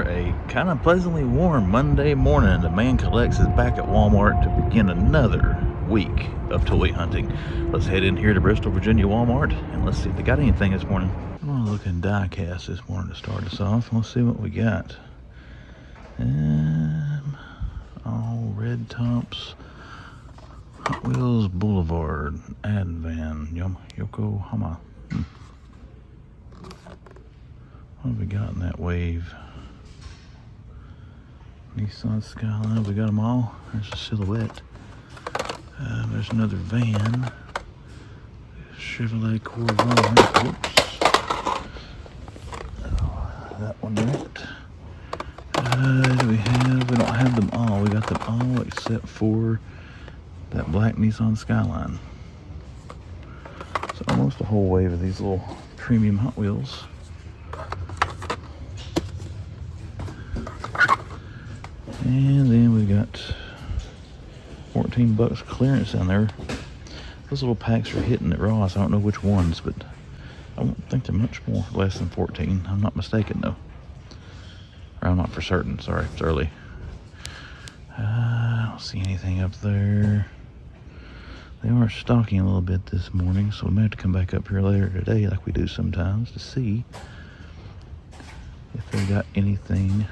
a kind of pleasantly warm Monday morning. The man collects is back at Walmart to begin another week of toy hunting. Let's head in here to Bristol, Virginia Walmart, and let's see if they got anything this morning. I'm gonna look in die cast this morning to start us off. Let's see what we got. All red tops, Hot Wheels Boulevard, Advan, Yokohama. What have we got in that wave? Nissan Skyline, we got them all. There's a Silhouette. There's another van. Chevrolet Corvair. Whoops. That one out. Do we have? We don't have them all. We got them all except for that black Nissan Skyline. So almost a whole wave of these little premium Hot Wheels. And then we got $14 clearance down there. Those little packs are hitting at Ross. I don't know which ones, but I don't think they're much more less than 14. I'm not mistaken though. Or I'm not for certain. Sorry, it's early. I don't see anything up there. They are stocking a little bit this morning, so we may have to come back up here later today like we do sometimes to see if they got anything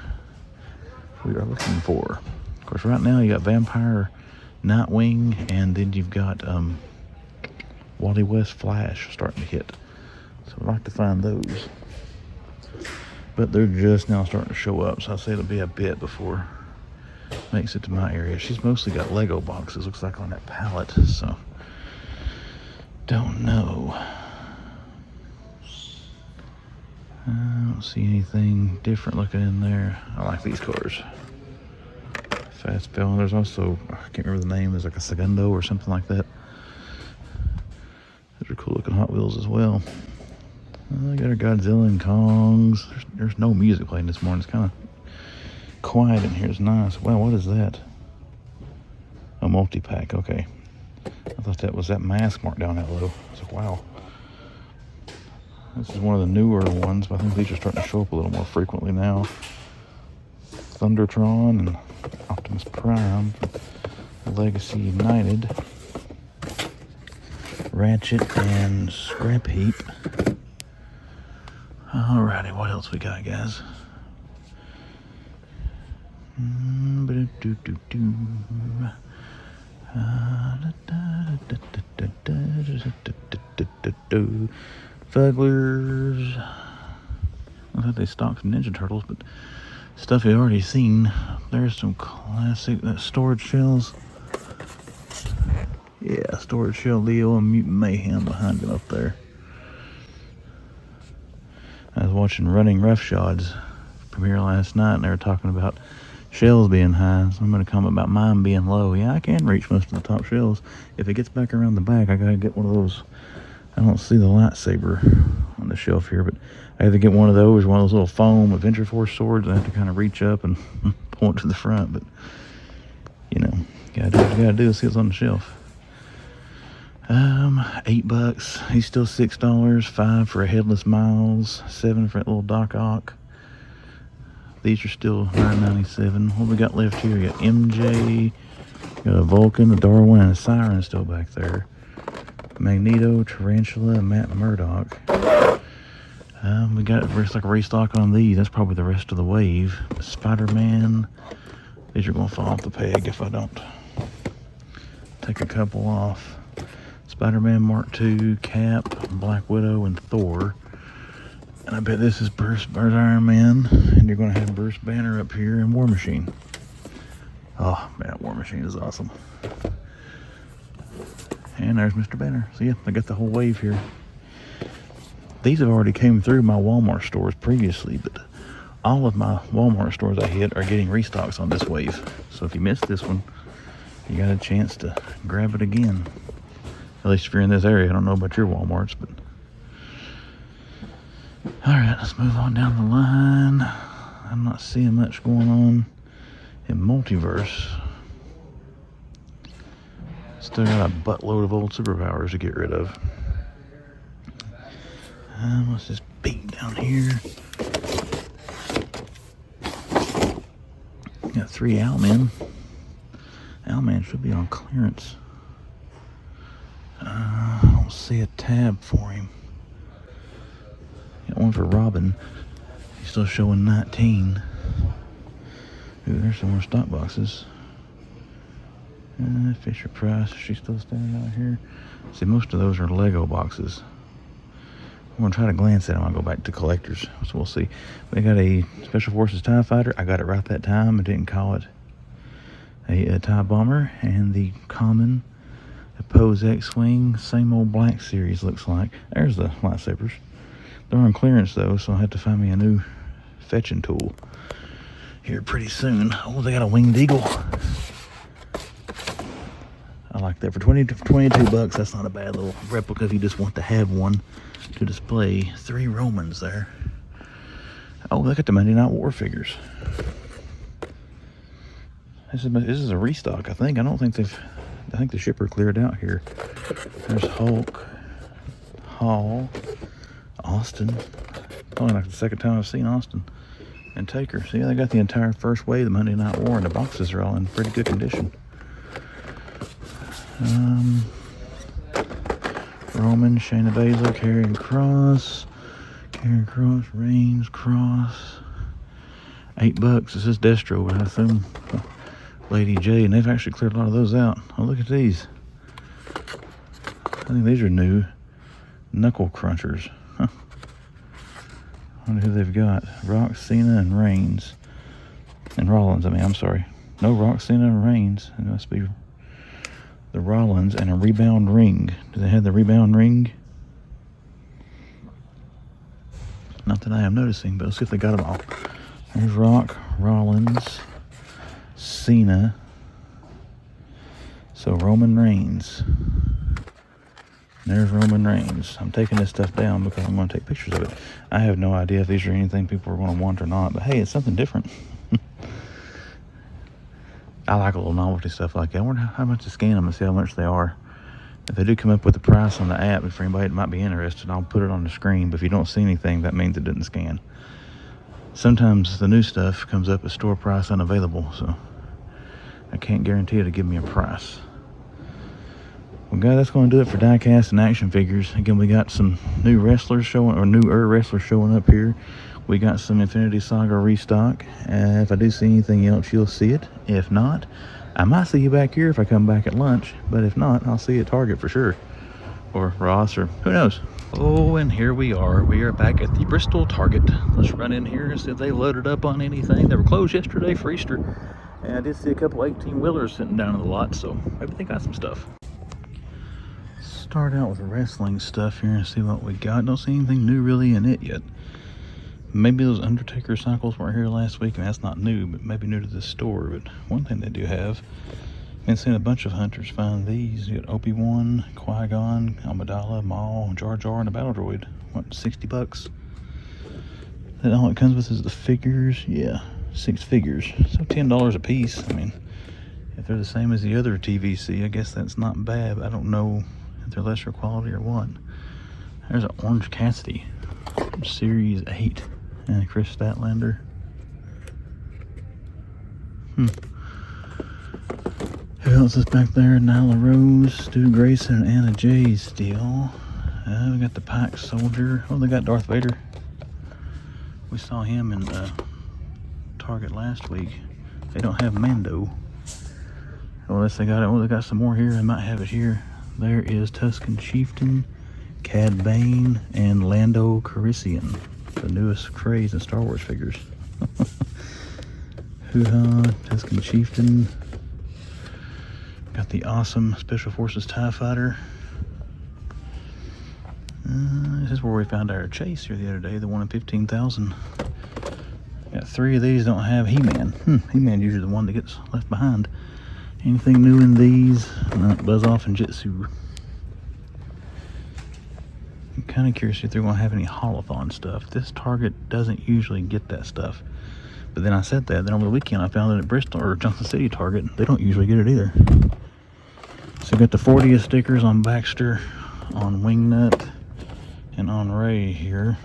we are looking for. Of course, right now you got Vampire, Nightwing, and then you've got Wally West Flash starting to hit. So I'd like to find those. But they're just now starting to show up, so I'll say it'll be a bit before it makes it to my area. She's mostly got Lego boxes, looks like on that pallet, so don't know. I don't see anything different looking in there. I like these cars. Fast Bell. There's also, I can't remember the name, there's like a Segundo or something like that. Those are cool looking Hot Wheels as well. I got our Godzilla and Kongs. There's no music playing this morning. It's kind of quiet in here. It's nice. Wow, what is that? A multi-pack, okay. I thought that was that mask marked down that low. I was like, wow. This is one of the newer ones, but I think these are starting to show up a little more frequently now. Thundertron and Optimus Prime, Legacy United, Ratchet and Scrap Heap. Alrighty, what else we got, guys? Fugglers. I thought they stocked some Ninja Turtles, but stuff you've already seen. There's some classic storage shells. Yeah, storage shell Leo and Mutant Mayhem behind him up there. I was watching Running Roughshod's premiere last night, and they were talking about shells being high. So I'm going to comment about mine being low. Yeah, I can reach most of the top shells. If it gets back around the back, I got to get one of those. I don't see the lightsaber on the shelf here, but I have to get one of those little foam Adventure Force swords. I have to kind of reach up and pull it to the front, but you know, gotta do what you gotta do to see what's on the shelf. $8. He's still $6. $5 for a Headless Miles. $7 for that little Doc Ock. These are still $9.97. What we got left here? We got MJ, got a Vulcan, a Darwin, and a Siren still back there. Magneto, Tarantula, Matt Murdock. We got like a restock on these. That's probably the rest of the wave. Spider-Man. These are going to fall off the peg if I don't take a couple off. Spider-Man Mark II, Cap, Black Widow, and Thor. And I bet this is Bruce Iron Man. And you're going to have Bruce Banner up here and War Machine. Oh, man, War Machine is awesome. And there's Mr. Banner. So yeah, I got the whole wave here. These have already came through my Walmart stores previously, but all of my Walmart stores I hit are getting restocks on this wave. So if you missed this one, you got a chance to grab it again. At least if you're in this area. I don't know about your Walmarts, but all right, let's move on down the line. I'm not seeing much going on in Multiverse. Still got a buttload of old superpowers to get rid of. Let's just beat down here. 3 Owlmen. Owlman should be on clearance. I don't see a tab for him. Got one for Robin. He's still showing 19. Ooh, there's some more stock boxes. Fisher Price, she's still standing out here. See, most of those are Lego boxes. I'm gonna try to glance at them. I'll go back to collectors, so we'll see. We got a Special Forces TIE Fighter. I got it right that time. I didn't call it a TIE Bomber. And the common Pose X-Wing, same old Black Series looks like. There's the lightsabers. They're on clearance though, so I'll have to find me a new fetching tool here pretty soon. Oh, they got a Winged Eagle. I like that. For 22 bucks, that's not a bad little replica if you just want to have one to display. 3 Romans there. Oh, look at the Monday Night War figures. This is a restock, I think. I think the shipper cleared out here. There's Hulk, Hall, Austin. Probably like the second time I've seen Austin. And Taker. See, they got the entire first wave of the Monday Night War, and the boxes are all in pretty good condition. Roman, Shayna Baszler, Karrion Kross, Reigns, Cross. $8. This is Destro, but I assume Lady J, and they've actually cleared a lot of those out. Oh, look at these. I think these are new. Knuckle Crunchers. Huh. I wonder who they've got. Rock, Cena, and Reigns. And Rollins, I'm sorry. No, Rock, Cena, and Reigns. It must be the Rollins and a Rebound Ring. Do they have the Rebound Ring? Not that I am noticing, but let's see if they got them all. There's Rock, Rollins, Cena. So Roman Reigns. There's Roman Reigns. I'm taking this stuff down because I'm going to take pictures of it. I have no idea if these are anything people are going to want or not, but hey, it's something different. I like a little novelty stuff like that. I wonder how much to scan them and see how much they are. If they do come up with the price on the app, if for anybody that might be interested, I'll put it on the screen. But if you don't see anything, that means it didn't scan. Sometimes the new stuff comes up as store price unavailable, so I can't guarantee it'll give me a price. Well, guys, that's going to do it for diecast and action figures. Again, we got some new wrestlers showing, or newer wrestlers showing up here. We got some Infinity Saga restock. If I do see anything else, you'll see it. If not, I might see you back here if I come back at lunch. But if not, I'll see you at Target for sure. Or Ross, or who knows. Oh, and here we are. We are back at the Bristol Target. Let's run in here and see if they loaded up on anything. They were closed yesterday for Easter. And I did see a couple 18-wheelers sitting down in the lot, so maybe they got some stuff. Start out with wrestling stuff here and see what we got. Don't see anything new really in it yet. Maybe those Undertaker cycles weren't here last week, and that's not new, but maybe new to this store. But one thing they do have, been seeing a bunch of hunters find these. You got Obi-Wan, Qui-Gon, Amidala, Maul, Jar Jar, and a Battle Droid. What, $60? That all it comes with is the figures. Yeah, 6 figures. So $10 a piece. I mean, if they're the same as the other TVC, I guess that's not bad. But I don't know if they're lesser quality or what. There's an Orange Cassidy, Series 8. And Chris Statlander. Who else is back there? Nyla Rose, Stu Grayson, and Anna Jay still. We got the Pike Soldier. Oh, they got Darth Vader. We saw him in Target last week. They don't have Mando. Unless they got it. Oh, they got some more here. They might have it here. There is Tusken Chieftain, Cad Bane, and Lando Calrissian. The newest craze in Star Wars figures. Hoo-ha, Tusken Chieftain. Got the awesome Special Forces TIE Fighter. This is where we found our Chase here the other day, the one in 15,000. Got 3 of these, don't have He-Man. He-Man usually the one that gets left behind. Anything new in these? No, Buzz Off and Jitsu. I'm kind of curious if they're going to have any Holothon stuff. This Target doesn't usually get that stuff. But then I said that. Then over the weekend I found it at Bristol or Johnson City Target. They don't usually get it either. So we got the 40th stickers on Baxter, on Wingnut, and on Ray here.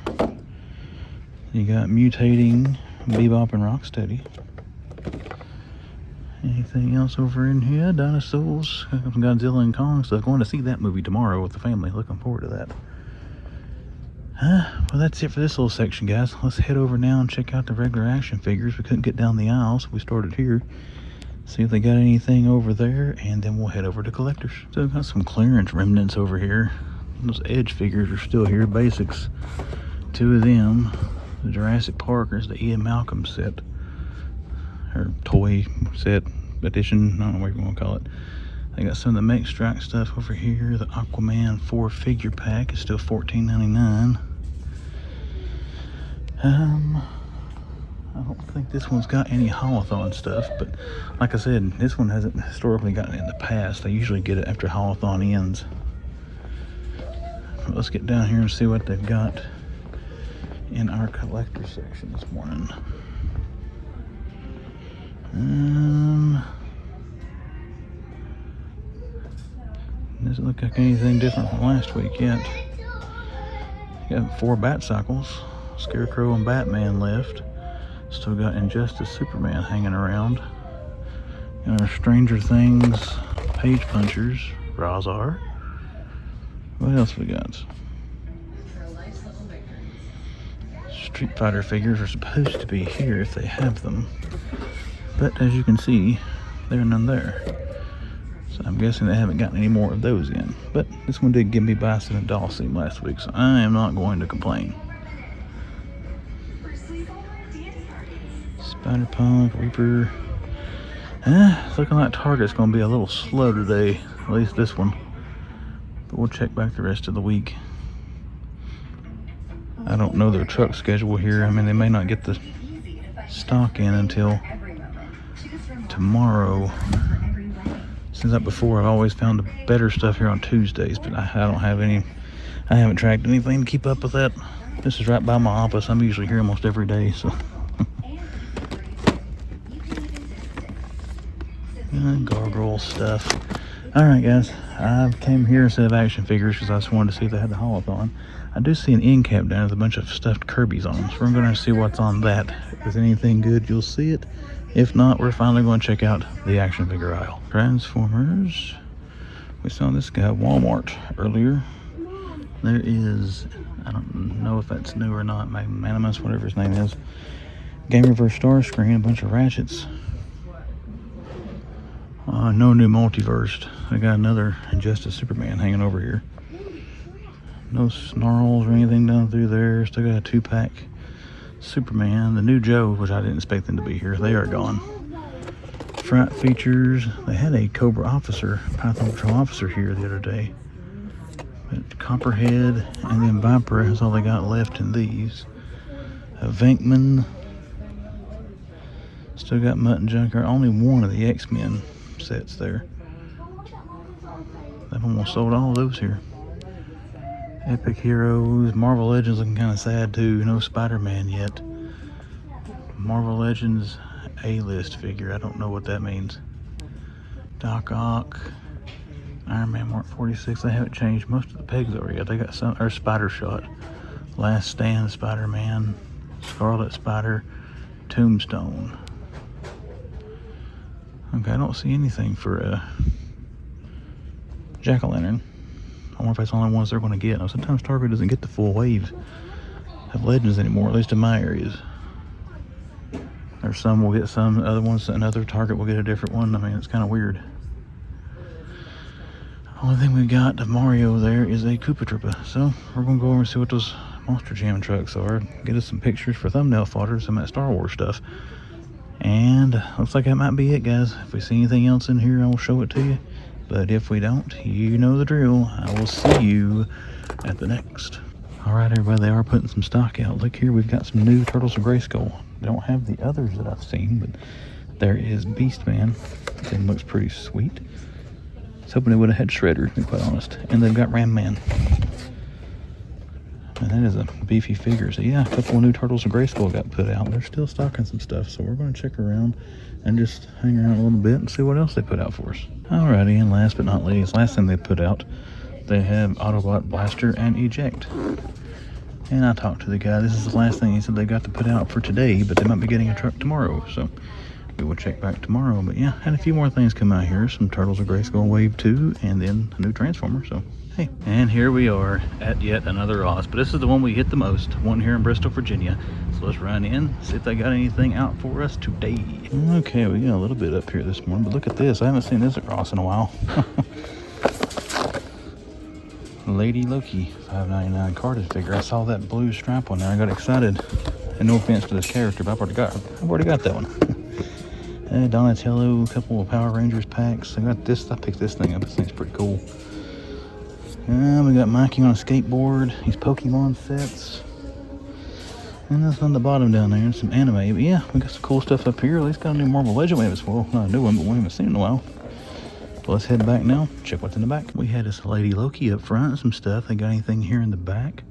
You got Mutating Bebop and Rocksteady. Anything else over in here? Dinosaurs, Godzilla and Kong stuff. Going to see that movie tomorrow with the family. Looking forward to that. Well, that's it for this little section, guys. Let's head over now and check out the regular action figures. We couldn't get down the aisle, so we started here. See if they got anything over there, and then we'll head over to collectors. So we've got some clearance remnants over here. Those Edge figures are still here. Basics. 2 of them. The Jurassic Park is the Ian Malcolm set. Or toy set edition. I don't know what you want to call it. They got some of the Mech Strike stuff over here. The Aquaman 4 figure pack is still $14.99. I don't think this one's got any Haulathon stuff, but like I said, this one hasn't historically gotten it in the past. They usually get it after Haulathon ends. But let's get down here and see what they've got in our collector section this morning. Doesn't look like anything different from last week yet. Got 4 Bat Cycles, Scarecrow and Batman left. Still got Injustice Superman hanging around. Got our Stranger Things Page Punchers, Razar. What else we got? Street Fighter figures are supposed to be here if they have them. But as you can see, there are none there. So I'm guessing they haven't gotten any more of those in. But this one did give me Bison and Dawson last week, so I am not going to complain. Spider-Punk, Reaper. It's looking like Target's going to be a little slow today. At least this one. But we'll check back the rest of the week. I don't know their truck schedule here. I mean, they may not get the stock in until tomorrow. Since that before, I've always found the better stuff here on Tuesdays, but I don't have any. I haven't tracked anything to keep up with that. This is right by my office. I'm usually here almost every day, so. Gargoyle stuff. Alright, guys. I came here instead of action figures because I just wanted to see if they had the Haulathon. I do see an end cap down with a bunch of stuffed Kirby's on, so we're going to see what's on that. If there's anything good, you'll see it. If not, we're finally going to check out the action figure aisle. Transformers. We saw this guy at Walmart earlier. There is, I don't know if that's new or not, Magnanimous, whatever his name is. Game Reverse Starscream, a bunch of Ratchets. No new Multiverse. I got another Injustice Superman hanging over here. No snarls or anything down through there. Still got a 2-pack Superman. The new Joe, which I didn't expect them to be here. They are gone. Fright features. They had a Cobra officer, Python Patrol officer here the other day. But Copperhead and then Viper is all they got left in these. A Venkman. Still got Mutt and Junker. Only one of the X-Men sets there. They've almost sold all of those here. Epic Heroes. Marvel Legends looking kind of sad too. No Spider-Man yet. Marvel Legends A-list figure. I don't know what that means. Doc Ock. Iron Man Mark 46. They haven't changed most of the pegs over yet. They got some, or Spider Shot. Last Stand Spider-Man. Scarlet Spider. Tombstone. Okay, I don't see anything for Jack-o'-lantern. I wonder if that's the only ones they're going to get. Now, sometimes Target doesn't get the full wave of Legends anymore, at least in my areas. There's some will get some, other ones, another Target will get a different one. I mean, it's kind of weird. Only thing we got of Mario there is a Koopa Troopa. So, we're going to go over and see what those Monster Jam trucks are. Get us some pictures for thumbnail fodder, some of that Star Wars stuff. And looks like that might be it, guys. If we see anything else in here, I will show it to you. But if we don't, you know the drill. I will see you at the next. Alright, everybody, they are putting some stock out. Look here, we've got some new Turtles of Grayskull. They don't have the others that I've seen, but there is Beastman. It looks pretty sweet. I was hoping they would have had Shredder, to be quite honest. And they've got Ram Man. And that is a beefy figure. So yeah, a couple of new Turtles of Grayskull got put out. They're still stocking some stuff, so we're going to check around and just hang around a little bit and see what else they put out for us. Alrighty, and last but not least, last thing they put out, they have Autobot Blaster and Eject. And I talked to the guy. This is the last thing he said they got to put out for today, but they might be getting a truck tomorrow. So we will check back tomorrow. But yeah, had a few more things come out here. Some Turtles of Grayskull Wave 2, and then a new Transformer. So hey, and here we are at yet another Ross, but this is the one we hit the most, one here in Bristol, Virginia. So let's run in, see if they got anything out for us today. Okay, we got a little bit up here this morning, but look at this. I haven't seen this at Ross in a while. Lady Loki, $5.99 carded figure. I saw that blue stripe on there. I got excited. And no offense to this character, but I've already got that one. Donatello, a couple of Power Rangers packs. I got this. I picked this thing up. This thing's pretty cool. We got Mikey on a skateboard. These Pokemon sets. And that's on the bottom down there. And some anime. But yeah, we got some cool stuff up here. At least got a new Marvel Legend wave as well. Not a new one, but we haven't seen it in a while. So let's head back now, check what's in the back. We had this Lady Loki up front, some stuff. They got anything here in the back?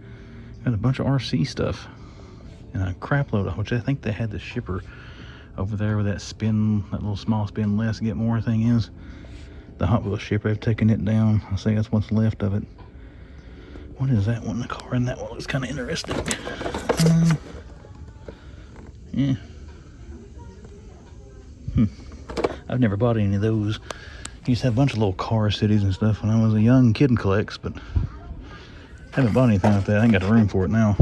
Got a bunch of RC stuff. And a crap load of, which I think they had the shipper over there with that spin, that little small spin less, get more thing is. The Hot Wheels shipper, they've taken it down. I say that's what's left of it. What is that one? The car in that one looks kind of interesting. Yeah. I've never bought any of those. I used to have a bunch of little car cities and stuff when I was a young kid and collects, but haven't bought anything like that. I ain't got the room for it now.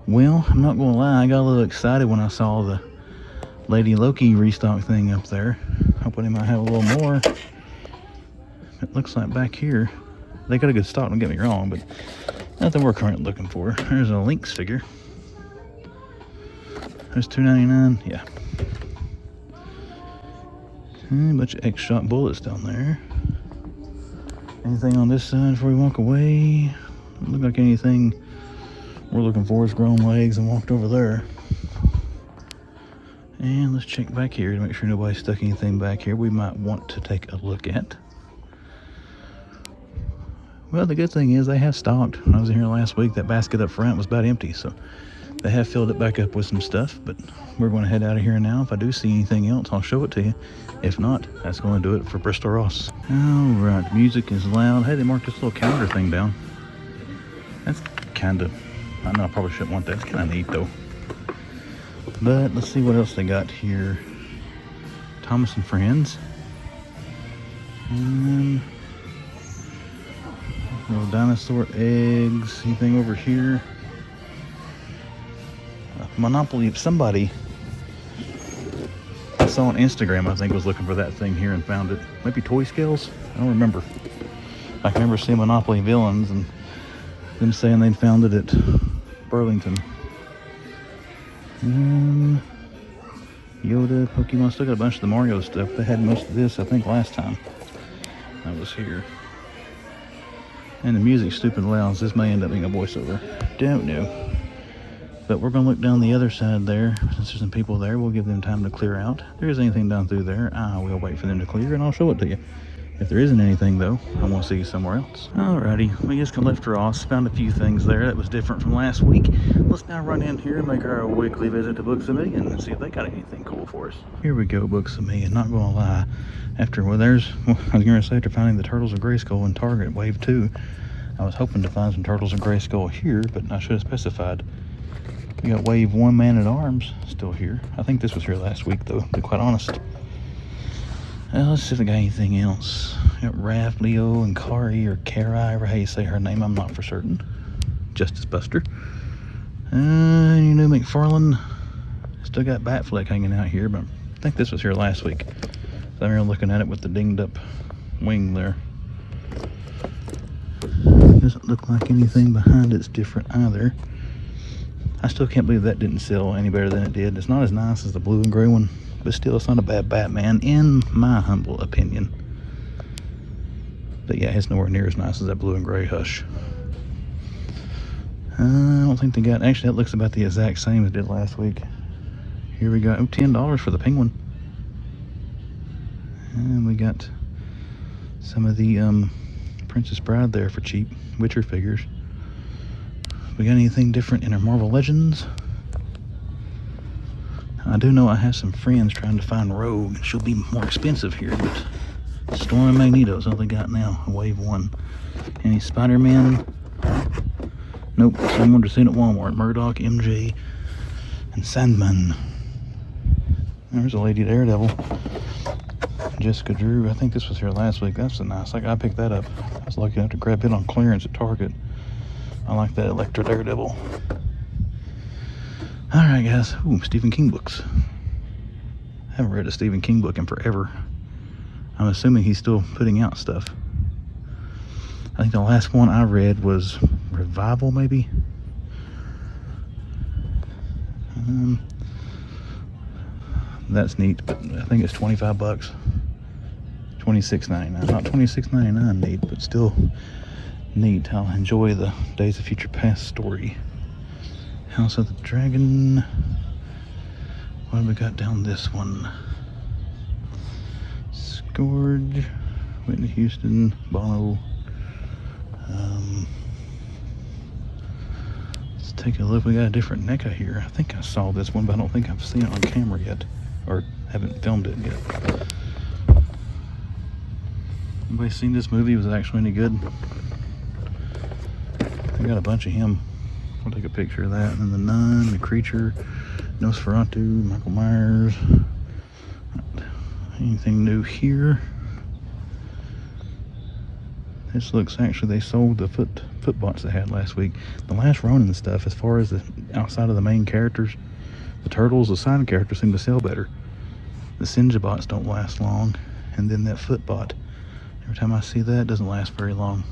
Well, I'm not gonna lie, I got a little excited when I saw the Lady Loki restock thing up there. Hoping they might have a little more. It looks like back here, they got a good stock, don't get me wrong, but nothing we're currently looking for. There's a Lynx figure. There's $2.99, yeah. A bunch of X-Shot bullets down there. Anything on this side before we walk away? Doesn't look like anything we're looking for is grown legs and walked over there. And let's check back here to make sure nobody stuck anything back here we might want to take a look at. Well, the good thing is they have stocked. When I was in here last week, that basket up front was about empty, so they have filled it back up with some stuff, but we're going to head out of here now. If I do see anything else, I'll show it to you. If not, that's going to do it for Bristol Ross. All right, music is loud. Hey, they marked this little calendar thing down. That's kind of, I know I probably shouldn't want that. It's kind of neat, though. But let's see what else they got here. Thomas and Friends. Little dinosaur eggs. Anything over here? Monopoly. Somebody I saw on Instagram, I think, was looking for that thing here and found it. Maybe Toy Scales? I don't remember. I can remember seeing Monopoly Villains and them saying they'd found it at Burlington. Yoda, Pokemon, still got a bunch of the Mario stuff. They had most of this, I think, last time I was here. And the music's stupid loud, so this may end up being a voiceover. Don't know. But we're going to look down the other side there. Since there's some people there, we'll give them time to clear out. If there is anything down through there, I will wait for them to clear and I'll show it to you. If there isn't anything, though, I want to see you somewhere else. Alrighty, we just left Ross, found a few things there that was different from last week. Let's now run in here and make our weekly visit to Books A Million and see if they got anything cool for us. Here we go, Books A Million. Not going to lie, I was going to say, after finding the Turtles of Grayskull in Target Wave 2, I was hoping to find some Turtles of Grayskull here, but I should have specified. We got Wave 1 Man-at-Arms still here. I think this was here last week, though, to be quite honest. Let's see if I got anything else. Got Raph, Leo, and Kari, or Kari, or how you say her name, I'm not for certain. Justice Buster. Any new McFarlane. Still got Batfleck hanging out here, but I think this was here last week. So I'm here looking at it with the dinged up wing there. Doesn't look like anything behind it's different either. I still can't believe that didn't sell any better than it did. It's not as nice as the blue and gray one, but still, it's not a bad Batman, in my humble opinion. But yeah, it's nowhere near as nice as that blue and gray Hush. I don't think they got, actually, that looks about the exact same as it did last week. Here we go, $10 for the Penguin. And we got some of the Princess Bride there for cheap, Witcher figures. We got anything different in our Marvel Legends? I do know I have some friends trying to find Rogue. She'll be more expensive here, but Storm and Magneto's all they got now, Wave 1. Any Spider-Man? Nope, someone just seen at Walmart. Murdoch, MJ, and Sandman. There's a lady Daredevil. Jessica Drew. I think this was here last week. That's a nice. I picked that up. I was lucky enough to grab it on clearance at Target. I like that Electra Daredevil. Alright guys. Ooh, Stephen King books. I haven't read a Stephen King book in forever. I'm assuming he's still putting out stuff. I think the last one I read was Revival, maybe? That's neat, but I think it's 25 bucks. $26.99. Not $26.99 neat, but still neat. I'll enjoy the Days of Future Past story. House of the Dragon. What have we got down this one? Scourge. Whitney Houston. Bono. Let's take a look. We got a different NECA here. I think I saw this one, but I don't think I've seen it on camera yet. Or haven't filmed it yet. Anybody seen this movie? Was it actually any good? I got a bunch of him. I'll take a picture of that. And then The Nun, The Creature, Nosferatu, Michael Myers. Anything new here? This looks, actually they sold the foot bots they had last week. The last Ronin stuff, as far as the outside of the main characters, the turtles, the side characters seem to sell better. The Sinja bots don't last long, and then that foot bot, every time I see that, it doesn't last very long.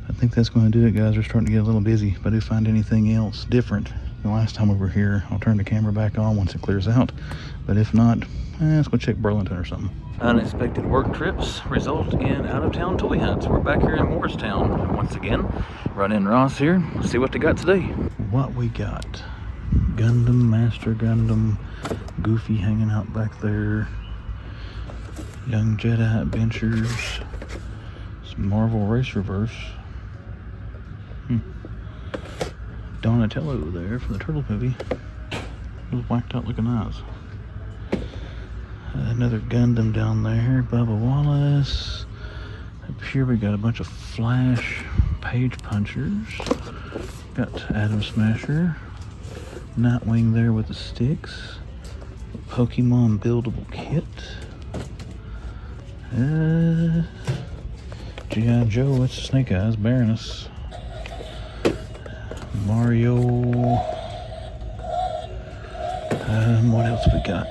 I think that's going to do it, guys. We're starting to get a little busy. If I do find anything else different than last time we were here, I'll turn the camera back on once it clears out. But if not, let's go check Burlington or something. Unexpected work trips result in out-of-town toy hunts. We're back here in Moorestown once again. Run in Ross here. Let's see what they got today. What we got? Gundam, Master Gundam, Goofy hanging out back there. Young Jedi Adventures. Some Marvel Race Reverse. Donatello there from the Turtle movie. Those whacked out looking eyes. Another Gundam down there. Bubba Wallace. Up here we got a bunch of Flash Page Punchers. Got Atom Smasher. Nightwing there with the sticks. Pokemon buildable kit. GIJoe, it's Snake Eyes, Baroness. Mario. What else we got?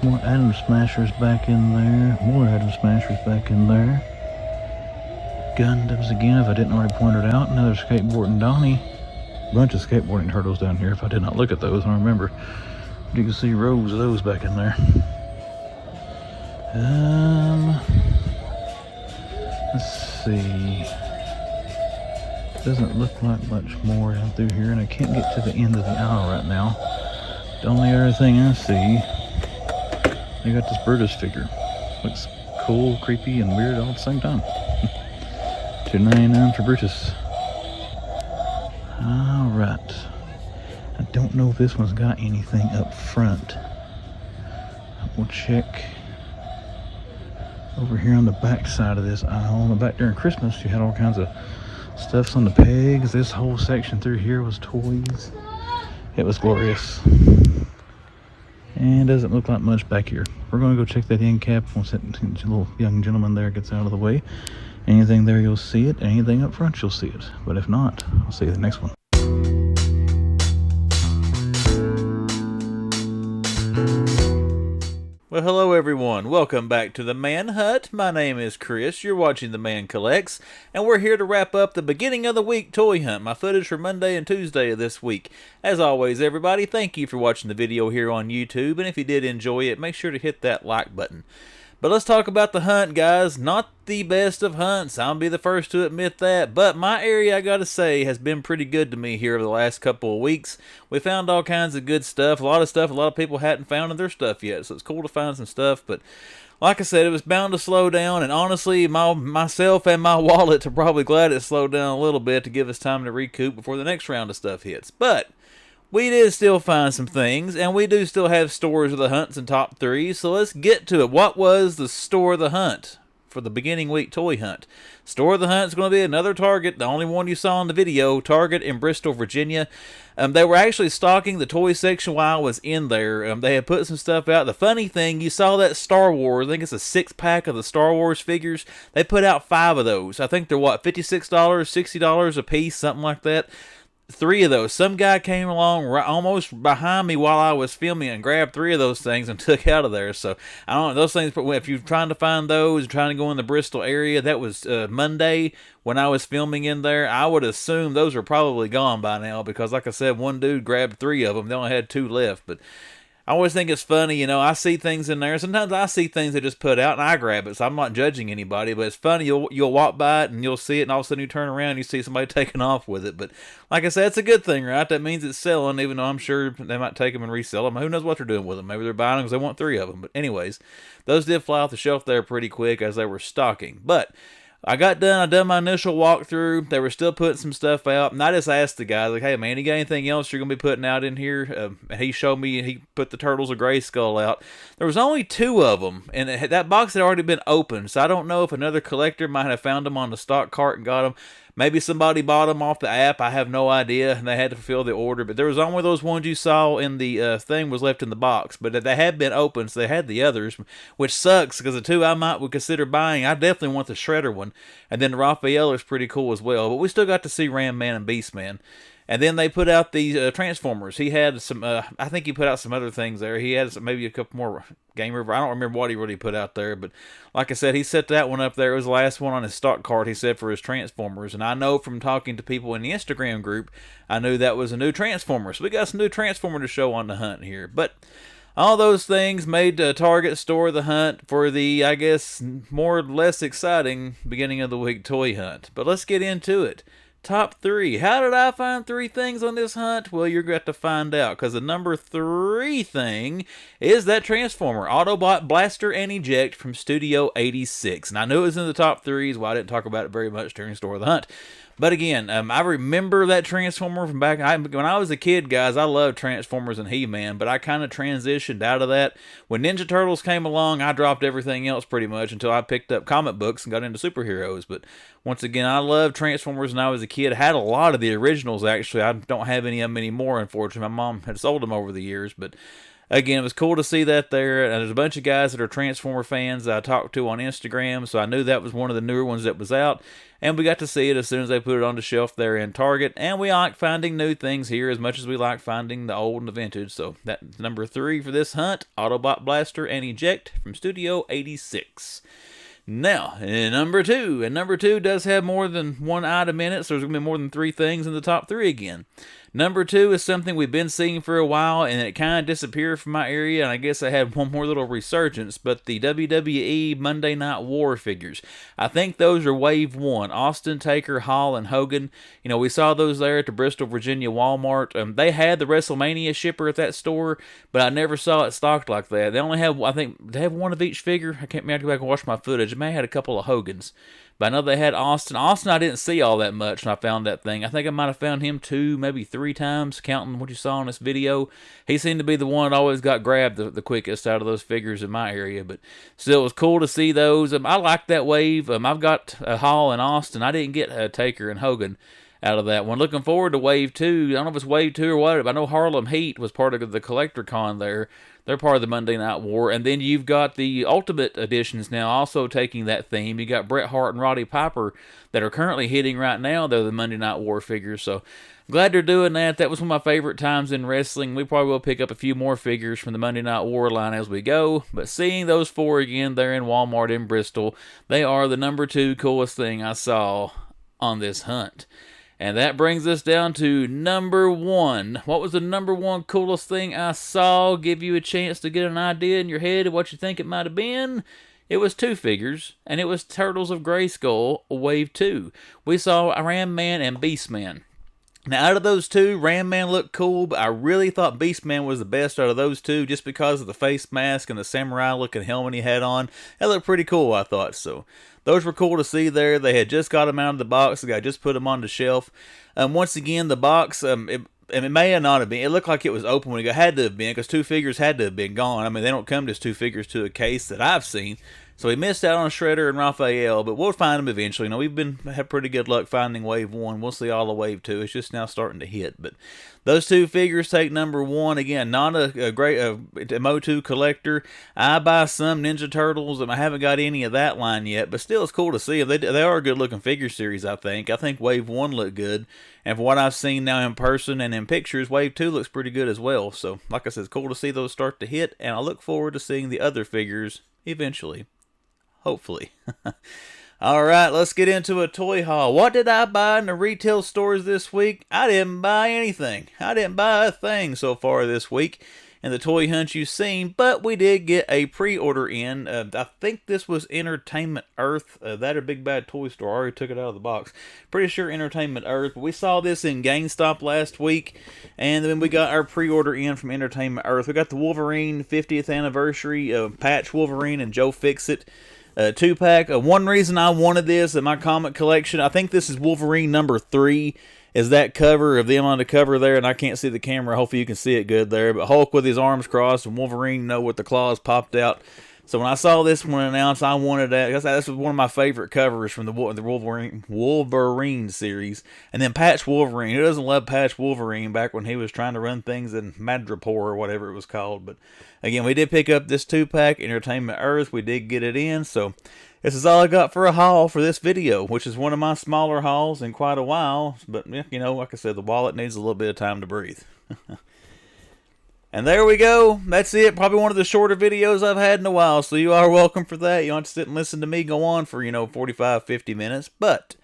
More Atom Smashers back in there. More Atom Smashers back in there. Gundams again, if I didn't already point it out. Another Skateboarding Donnie. Bunch of skateboarding turtles down here. If I did not look at those, I don't remember. You can see rows of those back in there. Let's see. Doesn't look like much more down through here, and I can't get to the end of the aisle right now. The only other thing I see, they got this Brutus figure. Looks cool, creepy, and weird all at the same time. $2.99 for Brutus. Alright. I don't know if this one's got anything up front. We'll check over here on the back side of this aisle. Back during Christmas, you had all kinds of stuffs on the pegs. This whole section through here was toys. It was glorious. And doesn't look like much back here. We're going to go check that end cap once that little young gentleman there gets out of the way. Anything there, you'll see it. Anything up front, you'll see it. But if not, I'll see you in the next one. Well, hello everyone. Welcome back to the Man Hut. My name is Chris. You're watching The Man Collects, and we're here to wrap up the beginning of the week toy hunt. My footage for Monday and Tuesday of this week. As always, everybody, thank you for watching the video here on YouTube, and if you did enjoy it, make sure to hit that like button. But let's talk about the hunt, guys. Not the best of hunts, I'll be the first to admit that, but my area, I gotta say, has been pretty good to me here over the last couple of weeks. We found all kinds of good stuff, a lot of people hadn't found in their stuff yet, so it's cool to find some stuff. But like I said, it was bound to slow down, and honestly, myself and my wallet are probably glad it slowed down a little bit to give us time to recoup before the next round of stuff hits. But we did still find some things, and we do still have stores of the hunts and top threes, so let's get to it. What was the store of the hunt for the beginning week toy hunt. Store of the hunt is going to be another Target, the only one you saw in the video, Target in Bristol, Virginia. They were actually stocking the toy section while I was in there. They had put some stuff out. The funny thing, you saw that Star Wars, I think it's a 6-pack of the Star Wars figures. They put out 5 of those. I think they're, what, $56, $60 a piece, something like that. 3 of those. Some guy came along right almost behind me while I was filming and grabbed 3 of those things and took out of there. So I don't know, those things, if you're trying to find those, trying to go in the Bristol area, that was Monday when I was filming in there. I would assume those are probably gone by now because, like I said, one dude grabbed 3 of them. They only had 2 left. But I always think it's funny, you know, I see things in there. Sometimes I see things they just put out and I grab it, so I'm not judging anybody, but it's funny, you'll walk by it and you'll see it and all of a sudden you turn around and you see somebody taking off with it. But like I said, it's a good thing, right? That means it's selling, even though I'm sure they might take them and resell them. Who knows what they're doing with them? Maybe they're buying them because they want 3 of them. But anyways, those did fly off the shelf there pretty quick as they were stocking. But I got done. I done my initial walkthrough. They were still putting some stuff out, and I just asked the guy, like, "Hey, man, you got anything else you're gonna be putting out in here?" And he showed me. He put the Turtles of Grayskull out. There was only 2 of them, and that box had already been opened. So I don't know if another collector might have found them on the stock cart and got them. Maybe somebody bought them off the app. I have no idea, and they had to fulfill the order. But there was only those ones you saw in the thing was left in the box. But they had been opened, so they had the others, which sucks because the 2 I would consider buying. I definitely want the Shredder one, and then the Raphael is pretty cool as well. But we still got to see Ram Man and Beast Man. And then they put out the Transformers. He had some, I think he put out some other things there. He had maybe a couple more Game River. I don't remember what he really put out there. But like I said, he set that one up there. It was the last one on his stock card, he said, for his Transformers. And I know from talking to people in the Instagram group, I knew that was a new Transformer. So we got some new Transformer to show on the hunt here. But all those things made Target store the hunt for the, I guess, more or less exciting beginning of the week toy hunt. But let's get into it. Top 3. How did I find 3 things on this hunt? Well, you're going to have to find out, because the number 3 thing is that Transformer, Autobot Blaster and Eject from Studio 86. And I knew it was in the top 3s, well, I didn't talk about it very much during Store of the Hunt. But again, I remember that Transformer from back when I was a kid, guys. I loved Transformers and He-Man, but I kind of transitioned out of that. When Ninja Turtles came along, I dropped everything else pretty much until I picked up comic books and got into superheroes. But once again, I loved Transformers when I was a kid. I had a lot of the originals, actually. I don't have any of them anymore, unfortunately. My mom had sold them over the years, but again, it was cool to see that there. And there's a bunch of guys that are Transformer fans that I talked to on Instagram, so I knew that was one of the newer ones that was out. And we got to see it as soon as they put it on the shelf there in Target. And we like finding new things here as much as we like finding the old and the vintage. So that's number 3 for this hunt, Autobot Blaster and Eject from Studio 86. Now, number 2. And number 2 does have more than one item in it, so there's going to be more than 3 things in the top 3 again. Number 2 is something we've been seeing for a while, and it kind of disappeared from my area, and I guess I had one more little resurgence, but the WWE Monday Night War figures. I think those are Wave 1. Austin, Taker, Hall, and Hogan. You know, we saw those there at the Bristol, Virginia Walmart. They had the WrestleMania shipper at that store, but I never saw it stocked like that. They only have, I think, they have one of each figure. I can't remember, I have to go back and watch my footage. They may have had a couple of Hogans. But I know they had Austin. Austin I didn't see all that much when I found that thing. I think I might have found him 2, maybe 3 times, counting what you saw in this video. He seemed to be the one that always got grabbed the quickest out of those figures in my area. But still, it was cool to see those. I like that wave. I've got Hall and Austin. I didn't get Taker and Hogan out of that one. Looking forward to Wave 2. I don't know if it's Wave 2 or what, but I know Harlem Heat was part of the Collector Con there. They're part of the Monday Night War. And then you've got the Ultimate Editions now also taking that theme. You got Bret Hart and Roddy Piper that are currently hitting right now. They're the Monday Night War figures. So glad they're doing that. That was one of my favorite times in wrestling. We probably will pick up a few more figures from the Monday Night War line as we go. But seeing those 4 again there in Walmart in Bristol, they are the number 2 coolest thing I saw on this hunt. And that brings us down to number 1. What was the number 1 coolest thing I saw? Give you a chance to get an idea in your head of what you think it might have been. It was 2 figures, and it was Turtles of Grayskull Wave 2. We saw Ram Man and Beast Man. Now, out of those 2, Ram Man looked cool, but I really thought Beast Man was the best out of those 2 just because of the face mask and the samurai-looking helmet he had on. That looked pretty cool, I thought, so those were cool to see there. They had just got them out of the box. The guy just put them on the shelf. Once again, the box, it may have not have been. It looked like it was open when it had to have been, because 2 figures had to have been gone. I mean, they don't come just 2 figures to a case that I've seen. So we missed out on Shredder and Raphael, but we'll find them eventually. You know, we've had pretty good luck finding Wave 1. We'll see all of Wave 2. It's just now starting to hit. But those two figures take number 1. Again, not a great Motu collector. I buy some Ninja Turtles, and I haven't got any of that line yet. But still, it's cool to see them. They are a good-looking figure series, I think. I think Wave 1 looked good. And from what I've seen now in person and in pictures, Wave 2 looks pretty good as well. So, like I said, it's cool to see those start to hit. And I look forward to seeing the other figures eventually. Hopefully. Alright, let's get into a toy haul. What did I buy in the retail stores this week? I didn't buy anything. I didn't buy a thing so far this week in the toy hunt you've seen, but we did get a pre-order in. I think this was Entertainment Earth. That or Big Bad Toy Store. I already took it out of the box. Pretty sure Entertainment Earth. But we saw this in GameStop last week, and then we got our pre-order in from Entertainment Earth. We got the Wolverine 50th anniversary patch Wolverine and Joe Fixit 2-pack. One reason I wanted this in my comic collection, I think this is Wolverine number 3, is that cover of them on the cover there, and I can't see the camera. Hopefully you can see it good there. But Hulk with his arms crossed and Wolverine, you know, with the claws popped out. So when I saw this one announced, I wanted that. This was one of my favorite covers from the Wolverine series. And then Patch Wolverine. Who doesn't love Patch Wolverine back when he was trying to run things in Madripoor or whatever it was called. But again, we did pick up this 2-pack, Entertainment Earth. We did get it in. So this is all I got for a haul for this video, which is one of my smaller hauls in quite a while. But, you know, like I said, the wallet needs a little bit of time to breathe. And there we go. That's it. Probably one of the shorter videos I've had in a while. So you are welcome for that. You don't have to sit and listen to me go on for, 45, 50 minutes. But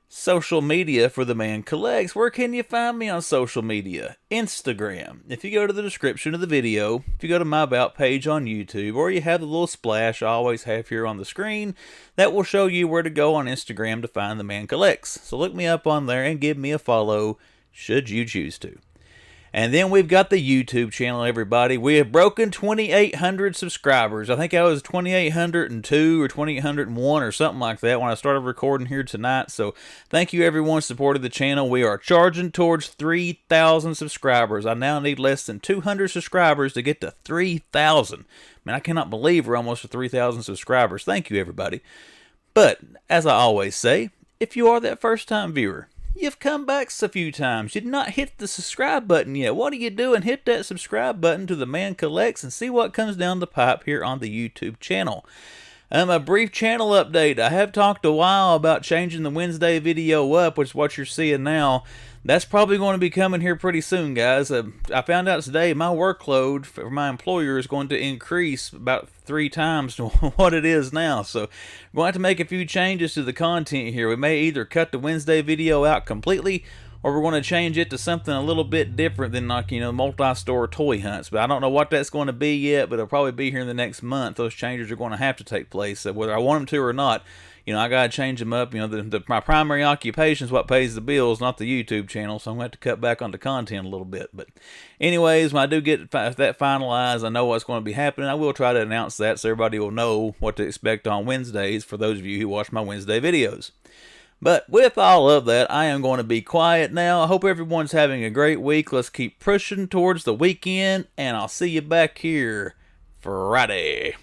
social media for the Man Collects. Where can you find me on social media? Instagram. If you go to the description of the video, if you go to my About page on YouTube, or you have the little splash I always have here on the screen, that will show you where to go on Instagram to find the Man Collects. So look me up on there and give me a follow should you choose to. And then we've got the YouTube channel, everybody. We have broken 2,800 subscribers. I think I was 2,802 or 2,801 or something like that when I started recording here tonight. So thank you, everyone who supported the channel. We are charging towards 3,000 subscribers. I now need less than 200 subscribers to get to 3,000. Man, I cannot believe we're almost at 3,000 subscribers. Thank you, everybody. But, as I always say, if you are that first-time viewer, you've come back a few times. You did not hit the subscribe button yet. What are you doing? Hit that subscribe button to the Man Collects and see what comes down the pipe here on the YouTube channel. A brief channel update. I have talked a while about changing the Wednesday video up, which is what you're seeing now. That's probably going to be coming here pretty soon, guys. I found out today my workload for my employer is going to increase about 3 times to what it is now. So we're going to have to make a few changes to the content here. We may either cut the Wednesday video out completely, or we're going to change it to something a little bit different than, like, multi-store toy hunts. But I don't know what that's going to be yet, but it'll probably be here in the next month. Those changes are going to have to take place. So whether I want them to or not, I got to change them up. My primary occupation is what pays the bills, not the YouTube channel. So I'm going to have to cut back on the content a little bit. But anyways, when I do get that finalized, I know what's going to be happening. I will try to announce that so everybody will know what to expect on Wednesdays for those of you who watch my Wednesday videos. But with all of that, I am going to be quiet now. I hope everyone's having a great week. Let's keep pushing towards the weekend, and I'll see you back here Friday.